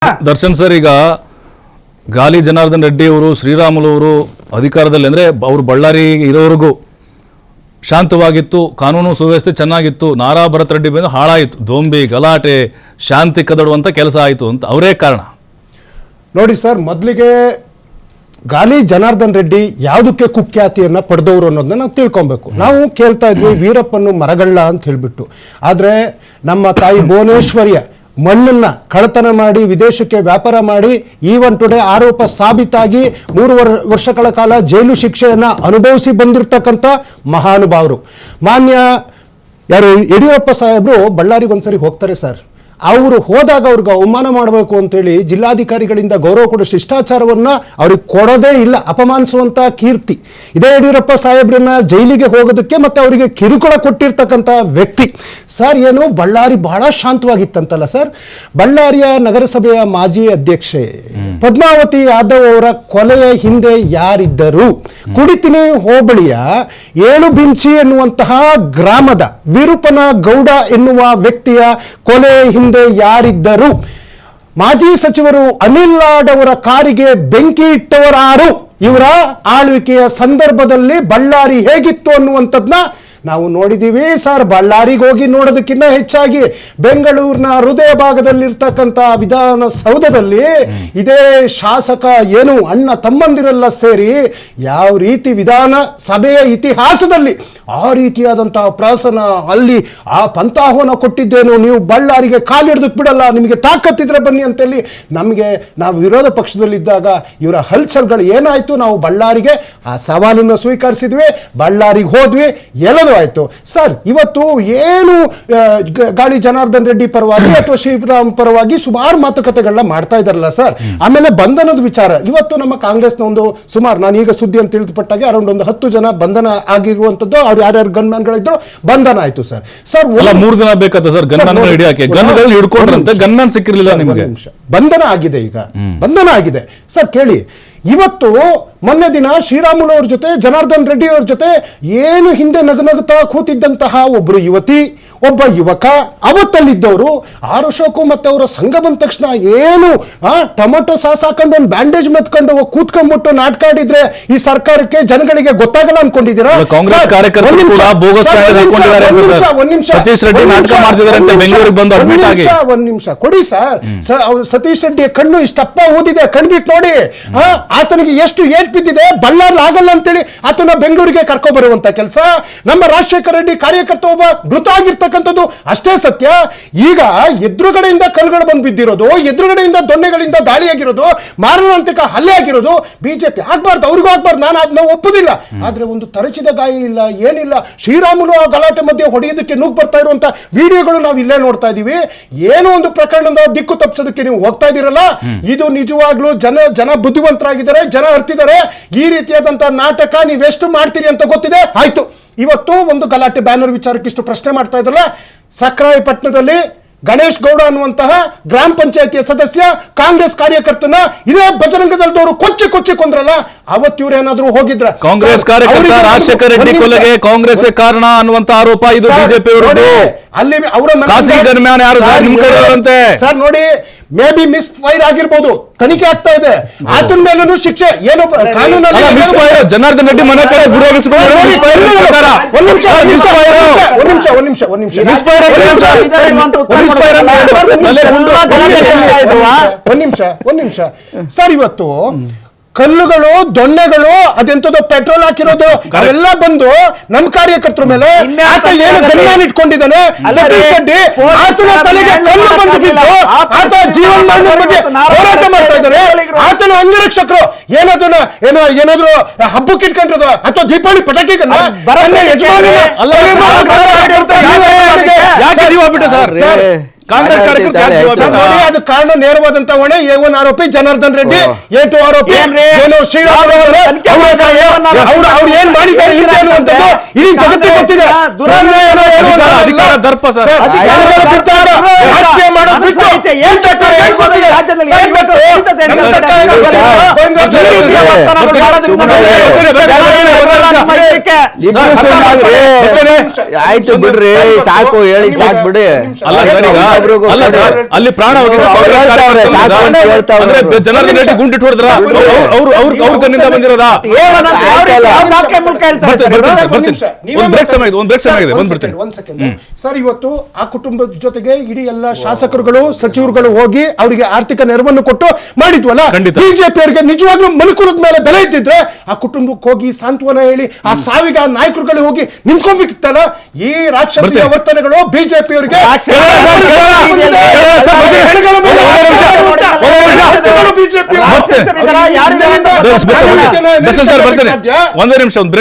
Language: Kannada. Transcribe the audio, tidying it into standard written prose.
ದರ್ಶನ್ ಸರ್, ಈಗ ಗಾಲಿ ಜನಾರ್ದನ್ ರೆಡ್ಡಿ ಅವರು ಶ್ರೀರಾಮುಲು ಅವರು ಅಧಿಕಾರದಲ್ಲಿ ಅಂದರೆ ಅವರು ಬಳ್ಳಾರಿ ಇರೋವರೆಗೂ ಶಾಂತವಾಗಿತ್ತು, ಕಾನೂನು ಸುವ್ಯವಸ್ಥೆ ಚೆನ್ನಾಗಿತ್ತು. ನಾರಾ ಭರತ್ ರೆಡ್ಡಿ ಬಂದು ಹಾಳಾಯಿತು, ದೊಂಬಿ ಗಲಾಟೆ ಶಾಂತಿ ಕದಡುವಂಥ ಕೆಲಸ ಆಯಿತು ಅಂತ ಅವರೇ ಕಾರಣ. ನೋಡಿ ಸರ್, ಮೊದಲಿಗೆ ಗಾಲಿ ಜನಾರ್ದನ್ ರೆಡ್ಡಿ ಯಾವುದಕ್ಕೆ ಕುಖ್ಯಾತಿಯನ್ನು ಪಡೆದವರು ಅನ್ನೋದನ್ನ ನಾವು ತಿಳ್ಕೊಬೇಕು. ನಾವು ಕೇಳ್ತಾ ಇದ್ವಿ ವೀರಪ್ಪನ್ನು ಮರಗಳ್ಳ ಅಂತ ಹೇಳಿಬಿಟ್ಟು. ಆದರೆ ನಮ್ಮ ತಾಯಿ ಭುವನೇಶ್ವರಿಯ ಮಣ್ಣನ್ನ ಕಳ್ಳತನ ಮಾಡಿ ವಿದೇಶಕ್ಕೆ ವ್ಯಾಪಾರ ಮಾಡಿ ಈವನ್ ಟುಡೇ ಆರೋಪ ಸಾಬೀತಾಗಿ 3 ವರ್ಷಗಳ ಕಾಲ ಜೈಲು ಶಿಕ್ಷೆಯನ್ನ ಅನುಭವಿಸಿ ಬಂದಿರತಕ್ಕಂಥ ಮಹಾನುಭಾವರು. ಮಾನ್ಯ ಯಡಿಯೂರಪ್ಪ ಸಾಹೇಬರು ಬಳ್ಳಾರಿಗೆ ಒಂದ್ಸರಿ ಹೋಗ್ತಾರೆ ಸರ್. ಅವರು ಹೋದಾಗ ಅವ್ರಿಗೆ ಅವಮಾನ ಮಾಡಬೇಕು ಅಂತೇಳಿ ಜಿಲ್ಲಾಧಿಕಾರಿಗಳಿಂದ ಗೌರವ ಕೊಡೋ ಶಿಷ್ಟಾಚಾರವನ್ನ ಅವ್ರಿಗೆ ಕೊಡೋದೇ ಇಲ್ಲ, ಅಪಮಾನಿಸುವಂತ ಕೀರ್ತಿ. ಇದೇ ಯಡಿಯೂರಪ್ಪ ಸಾಹೇಬ್ರನ್ನ ಜೈಲಿಗೆ ಹೋಗೋದಕ್ಕೆ ಮತ್ತೆ ಅವರಿಗೆ ಕಿರುಕುಳ ಕೊಟ್ಟಿರ್ತಕ್ಕಂಥ ವ್ಯಕ್ತಿ ಸರ್. ಏನು ಬಳ್ಳಾರಿ ಬಹಳ ಶಾಂತವಾಗಿತ್ತಂತಲ್ಲ ಸರ್. ಬಳ್ಳಾರಿಯ ನಗರಸಭೆಯ ಮಾಜಿ ಅಧ್ಯಕ್ಷೆ ಪದ್ಮಾವತಿ ಯಾದವ್ ಅವರ ಕೊಲೆಯ ಹಿಂದೆ ಯಾರಿದ್ದರು? ಕುಡಿತಿನಿ ಹೋಬಳಿಯ ಏಳುಬಿಂಚಿ ಎನ್ನುವಂತಹ ಗ್ರಾಮದ ವಿರೂಪನ ಗೌಡ ಎನ್ನುವ ವ್ಯಕ್ತಿಯ ಕೊಲೆ ಹಿಂದೆ ಯಾರಿದ್ದರು? ಮಾಜಿ ಸಚಿವರು ಅನಿಲ್ ಲಾಡ್ ಅವರ ಕಾರಿಗೆ ಬೆಂಕಿ ಇಟ್ಟವರಾರು? ಇವರ ಆಳ್ವಿಕೆಯ ಸಂದರ್ಭದಲ್ಲಿ ಬಳ್ಳಾರಿ ಹೇಗಿತ್ತು ಅನ್ನುವಂಥದ್ನ ನಾವು ನೋಡಿದೀವಿ ಸರ್. ಬಳ್ಳಾರಿಗೆ ಹೋಗಿ ನೋಡೋದಕ್ಕಿಂತ ಹೆಚ್ಚಾಗಿ ಬೆಂಗಳೂರಿನ ಹೃದಯ ಭಾಗದಲ್ಲಿರ್ತಕ್ಕಂಥ ವಿಧಾನಸೌಧದಲ್ಲಿ ಇದೇ ಶಾಸಕ ಏನು ಅಣ್ಣ ತಮ್ಮಂದಿರೆಲ್ಲ ಸೇರಿ ಯಾವ ರೀತಿ ವಿಧಾನಸಭೆಯ ಇತಿಹಾಸದಲ್ಲಿ ಆ ರೀತಿಯಾದಂತಹ ಪ್ರಾಸನ ಅಲ್ಲಿ ಆ ಪಂಥಾಹ್ವಾನ ಕೊಟ್ಟಿದ್ದೇನು, ನೀವು ಬಳ್ಳಾರಿಗೆ ಕಾಲಿಡೋದಕ್ಕೆ ಬಿಡಲ್ಲ, ನಿಮಗೆ ತಾಕತ್ತಿದ್ರೆ ಬನ್ನಿ ಅಂತೇಳಿ ನಮಗೆ ನಾವು ವಿರೋಧ ಪಕ್ಷದಲ್ಲಿದ್ದಾಗ ಇವರ ಹಲ್ಚಲ್ಗಳು ಏನಾಯ್ತು, ನಾವು ಬಳ್ಳಾರಿಗೆ ಆ ಸವಾಲನ್ನು ಸ್ವೀಕರಿಸಿದ್ವಿ, ಬಳ್ಳಾರಿಗೆ ಹೋದ್ವಿ, ಎಲ್ಲದೂ ಆಯ್ತು ಸರ್. ಇವತ್ತು ಏನು ಗಾಲಿ ಜನಾರ್ದನ್ ರೆಡ್ಡಿ ಪರವಾಗಿ ಅಥವಾ ಶ್ರೀರಾಮ್ ಪರವಾಗಿ ಸುಮಾರು ಮಾತುಕತೆಗಳನ್ನ ಮಾಡ್ತಾ ಇದಾರಲ್ಲ ಸರ್. ಆಮೇಲೆ ಬಂಧನದ ವಿಚಾರ, ಇವತ್ತು ನಮ್ಮ ಕಾಂಗ್ರೆಸ್ನ ಒಂದು ಸುಮಾರು, ನಾನು ಈಗ ಸುದ್ದಿ ಅಂತ ತಿಳಿದುಪಟ್ಟಾಗೆ ಅರೌಂಡ್ ಒಂದು 10 ಜನ ಬಂಧನ ಆಗಿರುವಂತದ್ದು. ಅವ್ರು ಯಾರ್ಯಾರು ಗನ್ಮ್ಯಾನ್ಗಳಿದ್ರು ಬಂಧನ ಆಯ್ತು ಸರ್. ಸರ್ 3 ದಿನ ಬೇಕಾದ ಸರ್ ಗನ್ಮ್ಯಾನ್ ಹಿಡಿಯಕ್ಕೆ, ಗನ್ಗಳನ್ನು ಹಿಡ್ಕೊಂಡ್ರಂತೆ, ಗನ್ಮ್ಯಾನ್ ಸಿಕ್ಕಿರಲಿಲ್ಲ ನಿಮಗೆ. ಬಂಧನ ಆಗಿದೆ, ಈಗ ಬಂಧನ ಆಗಿದೆ ಸರ್. ಕೇಳಿ, ಇವತ್ತು ಮೊನ್ನೆ ದಿನ ಶ್ರೀರಾಮುಲು ಅವ್ರ ಜೊತೆ ಜನಾರ್ದನ್ ರೆಡ್ಡಿ ಅವ್ರ ಜೊತೆ ಏನು ಹಿಂದೆ ನಗನಗುತ್ತಾ ಕೂತಿದ್ದಂತಹ ಒಬ್ರು ಯುವತಿ, ಒಬ್ಬ ಯುವಕ, ಅವತ್ತಲ್ಲಿದ್ದವರು ಆರ್ ಅಶೋಕು ಮತ್ತೆ ಅವರ ಸಂಘ ಬಂದ ತಕ್ಷಣ ಏನು ಟೊಮೆಟೊ ಸಾಸ್ ಹಾಕೊಂಡು ಒಂದು ಬ್ಯಾಂಡೇಜ್ ಮೆತ್ಕೊಂಡು ಕೂತ್ಕೊಂಡ್ಬಿಟ್ಟು ನಾಟಕ ಆಡಿದ್ರೆ ಈ ಸರ್ಕಾರಕ್ಕೆ ಜನಗಳಿಗೆ ಗೊತ್ತಾಗಲ್ಲ ಅನ್ಕೊಂಡಿದ್ದೀರಾ? ಕಾಂಗ್ರೆಸ್ ಕಾರ್ಯಕರ್ತರು ಕೂಡ ಬೋಗಸ್ ಒಂದ್ ನಿಮಿಷ ಕೊಡಿ ಸರ್. ಸತೀಶ್ ರೆಡ್ಡಿ ಕಣ್ಣು ಇಷ್ಟಪ್ಪ ಓದಿದೆ, ಕಣ್ಬಿಟ್ಟು ನೋಡಿ. ಆತನಿಗೆ ಎಷ್ಟು ಏಟ್ ಬಿದ್ದಿದೆ, ಬಳ್ಳಾರಿ ಆಗಲ್ಲ ಅಂತೇಳಿ ಆತನ ಬೆಂಗಳೂರಿಗೆ ಕರ್ಕೊ ಬರುವಂತ ಕೆಲಸ. ನಮ್ಮ ರಾಜಶೇಖರ ರೆಡ್ಡಿ ಕಾರ್ಯಕರ್ತ ಒಬ್ಬ ಮೃತ ಆಗಿರ್ತಕ್ಕಂಥದ್ದು ಅಷ್ಟೇ ಸತ್ಯ. ಈಗ ಎದುರುಗಡೆಯಿಂದ ಕಲ್ಲುಗಳು ಬಂದು ಬಿದ್ದಿರೋದು, ಎದುರುಗಡೆಯಿಂದ ದೊಣ್ಣೆಗಳಿಂದ ದಾಳಿಯಾಗಿರೋದು, ಮಾರಣಾಂತಿಕ ಹಲ್ಲೆ ಆಗಿರೋದು ಬಿಜೆಪಿ ಆಗ್ಬಾರ್ದು, ಅವ್ರಿಗೂ ಆಗ್ಬಾರ್ದು, ನಾನು ಅದನ್ನ ಒಪ್ಪುದಿಲ್ಲ. ಆದ್ರೆ ಒಂದು ತರಚಿದ ಗಾಯ ಇಲ್ಲ, ಏನಿಲ್ಲ. ಶ್ರೀರಾಮುಲು ಆ ಗಲಾಟೆ ಮಧ್ಯೆ ಹೊಡೆಯೋದಕ್ಕೆ ನುಗ್ಗಿ ಬರ್ತಾ ಇರುವಂತ ವಿಡಿಯೋಗಳು ನಾವು ಇಲ್ಲೇ ನೋಡ್ತಾ ಇದೀವಿ. ಏನೋ ಒಂದು ಪ್ರಕರಣದ ದಿಕ್ಕು ತಪ್ಪಿಸೋದಕ್ಕೆ ನೀವು ಹೋಗ್ತಾ ಇದೀರಲ್ಲ, ಇದು ನಿಜವಾಗ್ಲೂ ಜನ ಬುದ್ಧಿವಂತರಾಗಿದ್ದಾರೆ, ಜನ ಅರ್ತಿದ್ದಾರೆ. ಈ ರೀತಿಯಾದಂತಹ ನಾಟಕ ನೀವೆಷ್ಟು ಮಾಡ್ತೀರಿ ಅಂತ ಗೊತ್ತಿದೆ. ಆಯ್ತು, ಇವತ್ತು ಒಂದು ಗಲಾಟೆ ಬ್ಯಾನರ್ ವಿಚಾರಕ್ಕೆ ಇಷ್ಟು ಪ್ರಶ್ನೆ ಮಾಡ್ತಾ ಇದ್ರಲ್ಲ, ಸಕ್ರಾಯಪಟ್ಟಣದಲ್ಲಿ ಗಣೇಶ್ ಗೌಡ ಅನ್ನುವಂತಹ ಗ್ರಾಮ ಪಂಚಾಯತಿಯ ಸದಸ್ಯ ಕಾಂಗ್ರೆಸ್ ಕಾರ್ಯಕರ್ತನ ಇದೇ ಬಜರಂಗ ದಳದವರು ಕೊಚ್ಚಿ ಕೊಂದ್ರಲ್ಲ, ಅವತ್ತು ಇವ್ರು ಏನಾದ್ರು ಹೋಗಿದ್ರ? ಕಾಂಗ್ರೆಸ್ ಕಾರ್ಯಕರ್ತ ರಾಜಶೇಖರ ರೆಡ್ಡಿ ಕೊಲೆಗೆ ಕಾಂಗ್ರೆಸ್ ಕಾರಣ ಅನ್ನುವಂತ ಆರೋಪ ಇದು ಬಿಜೆಪಿ ಅವರದ್ದು. ಅಲ್ಲಿ ಅವರ ಸರ್ ನೋಡಿ, ಮೇ ಬಿ ಮಿಸ್ ಫೈರ್ ಆಗಿರ್ಬೋದು, ತನಿಖೆ ಆಗ್ತಾ ಇದೆ. ಆತನ ಮೇಲೂ ಶಿಕ್ಷೆ ಏನು ಕಾನೂನಲ್ಲಿ ಜನಾರ್ದನ್ ರೆಡ್ಡಿ ಮನೆ ಕಡೆ ಒಂದ್ ನಿಮಿಷ ಸರ್. ಇವತ್ತು ಕಲ್ಲುಗಳು, ದೊಣ್ಣೆಗಳು, ಅದೆಂತದೋ ಪೆಟ್ರೋಲ್ ಹಾಕಿರೋದು ಅವೆಲ್ಲ ಬಂದು ನಮ್ಮ ಕಾರ್ಯಕರ್ತರ ಮೇಲೆ ಗನ್ಮ್ಯಾನ್ ಇಟ್ಕೊಂಡಿದ್ದಾನೆ ಸತೀಶ್ ರೆಡ್ಡಿ. ಆತನ ತಲೆಗೆ ಕಲ್ಲು ಬಂದು ಬಿದ್ದು ಆತ ಜೀವನ ಮರಣದ ಬಗ್ಗೆ ಹೋರಾಟ ಮಾಡ್ತಾ ಇದ್ದಾರೆ. ಆತನ ಅಂಗರಕ್ಷಕರು ಏನಾದ್ರು ಹಬ್ಬಕ್ಕೆ ಇಟ್ಕೊಂಡಿರೋದು ಅಥವಾ ದೀಪಾವಳಿ ಪಟಾಕಿ ಕಾಂಗ್ರೆಸ್ ಅದು ಕಾರಣ ನೇರವಾದಂತ ಹೊಣೆ A1 ಆರೋಪಿ ಜನಾರ್ದನ್ ರೆಡ್ಡಿ, A2 ಆರೋಪಿ ಶ್ರೀರಾಮ್ ಅವ್ರು ಏನ್ ಮಾಡಿದ್ದಾರೆ ಅನ್ನುವಂಥದ್ದು ಇಡೀ ಜಗತ್ತಿಗೆ ಗೊತ್ತಿದೆ. ಇಬ್ರು ಸುಮ್ನಾಗ್ರಿ. ಆಯ್ತು ಬಿಡ್ರಿ, ಸಾಕು ಹೇಳಿ ಸಾಕು ಬಿಡಿ. ಅಲ್ಲ ಸರ್, ಈಗ ಅಲ್ಲ ಸರ್, ಅಲ್ಲಿ ಪ್ರಾಣ ಹೋಗಿದೆ. ಅವ್ರು ಹೇಳ್ತಾವ್ರೆ, ಸಾಕು ಅಂತ ಹೇಳ್ತಾವ್ರೆ. ಅಂದ್ರೆ ಜನಾರ್ದನ್ ರೆಡ್ಡಿ ಗುಂಡಿಟ್ಟು ಹೊಡೆದ್ರ ಅವ್ರ ಕಣ್ಣಿಂದ ಬಂದಿರೋದಾ? ಒಂದ್ ಬ್ರೇಕ್ ಸಮಯ ಇದೆ, ಬಂದ್ಬಿಡ್ತೀನಿ. ಒಂದ್ ಸೆಕೆಂಡ್ ಸರ್, ಇವತ್ತು ಆ ಕುಟುಂಬದ ಜೊತೆಗೆ ಇಡೀ ಎಲ್ಲ ಶಾಸಕರುಗಳು ಸಚಿವರುಗಳು ಹೋಗಿ ಅವರಿಗೆ ಆರ್ಥಿಕ ನೆರವನ್ನು ಕೊಟ್ಟು ಮಾಡಿದ್ವಲ್ಲ. ಖಂಡಿತ. ಬಿಜೆಪಿ ಅವರಿಗೆ ನಿಜವಾಗ್ಲೂ ಮನುಕುಲದ ಮೇಲೆ ಬೆಲೆ ಇದ್ದಿದ್ರೆ ಆ ಕುಟುಂಬಕ್ಕೆ ಹೋಗಿ ಸಾಂತ್ವನ ಹೇಳಿ ಆ ಸಾವಿಗೆ ಆ ನಾಯಕರುಗಳು ಹೋಗಿ ನಿಂತ್ಕೊಂಡ್ಬಿತ್ತಲ್ಲ. ಈ ರಾಕ್ಷಸಿಯ ವರ್ತನೆಗಳು ಬಿಜೆಪಿ ಅವರಿಗೆ ಒಂದೇ ನಿಮಿಷ,